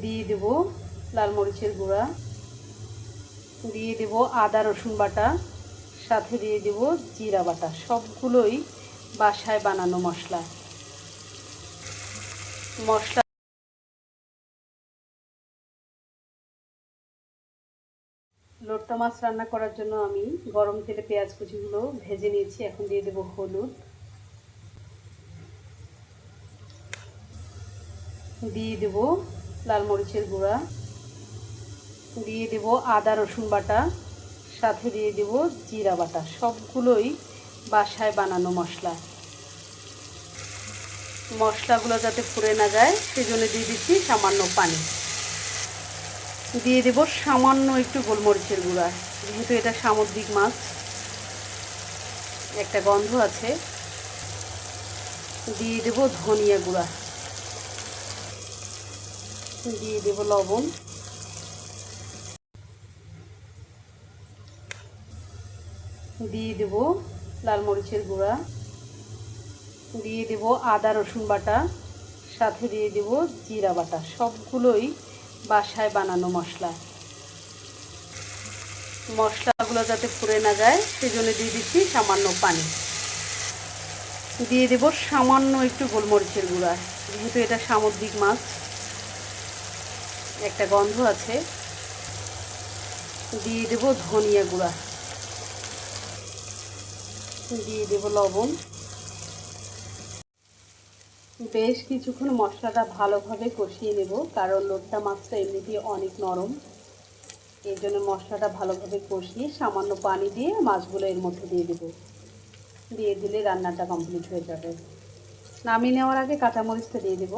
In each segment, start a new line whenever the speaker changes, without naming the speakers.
দিয়ে দেব লাল মরিচের গুঁড়া, দিয়ে দেব আদা রসুন বাটা, সাথে দিয়ে দেব জিরা বাটা। সবগুলোই বাসায় বানানো মশলা। লোট্টা মাছ রান্না করার জন্য আমি গরম তেলে পেঁয়াজ কুচিগুলো ভেজে নিয়েছি। এখন দিয়ে দেব হলুদ, দিয়ে দেব লাল মরিচের গুঁড়া, দিয়ে দেব আদা রসুন বাটা, সাথে দিয়ে দেব জিরা বাটা। সবগুলোই বাসায় বানানো মশলা। মশলাগুলো যাতে পুড়ে না যায় সেজন্য দিয়ে দিচ্ছি সামান্য পানি। দিয়ে দেব সামান্য একটু গোলমরিচের গুঁড়া। যেহেতু এটা সামুদ্রিক মাছ, একটা গন্ধ আছে। দিয়ে দেব ধনিয়া গুঁড়া, দিয়ে দেব লবণ, দিয়ে দেব লাল মরিচের গুঁড়া, দিয়ে দেব আদা রসুন বাটা, সাথে দিয়ে দেব জিরা বাটা। সবগুলোই বাসায় বানানো মশলা। মশলাগুলো যাতে পুড়ে না যায় সেজন্য দিয়ে দিচ্ছি সামান্য পানি। দিয়ে দেব সামান্য একটু গোলমরিচের গুঁড়া। যেহেতু এটা সামুদ্রিক মাছ, একটা গন্ধ আছে। দিয়ে দেব ধনিয়া গুঁড়া, দিয়ে দেব লবণ। বেশ কিছুক্ষণ মশলাটা ভালোভাবে কষিয়ে নেব, কারণ লোট্টা মাছটা এমনিতেই অনেক নরম। এই জন্য মশলাটা ভালোভাবে কষিয়ে সামান্য পানি দিয়ে মাছগুলো এর মধ্যে দিয়ে দেব। দিয়ে দিলে রান্নাটা কমপ্লিট হয়ে যাবে। নামিয়ে নেওয়ার আগে কাঁচামরিচটা দিয়ে দেব।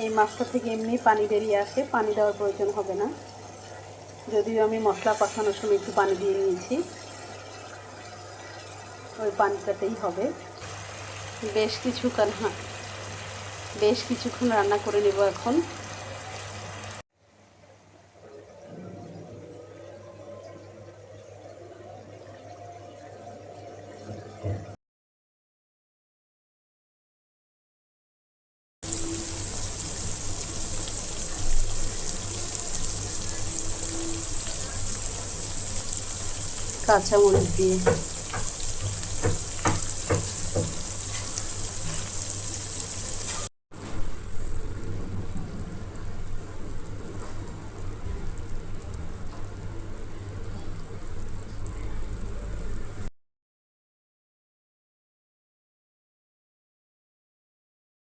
এই মাছটা থেকে এমনি পানি বেরিয়ে আসে, পানি দেওয়ার প্রয়োজন হবে না। যদিও আমি মশলা কষানোর সময় একটু পানি দিয়ে নিয়েছি, ওই পানিটাতেই হবে। বেশ কিছুক্ষণ রান্না করে নেব এখন। কাঁচামরিচ দিয়ে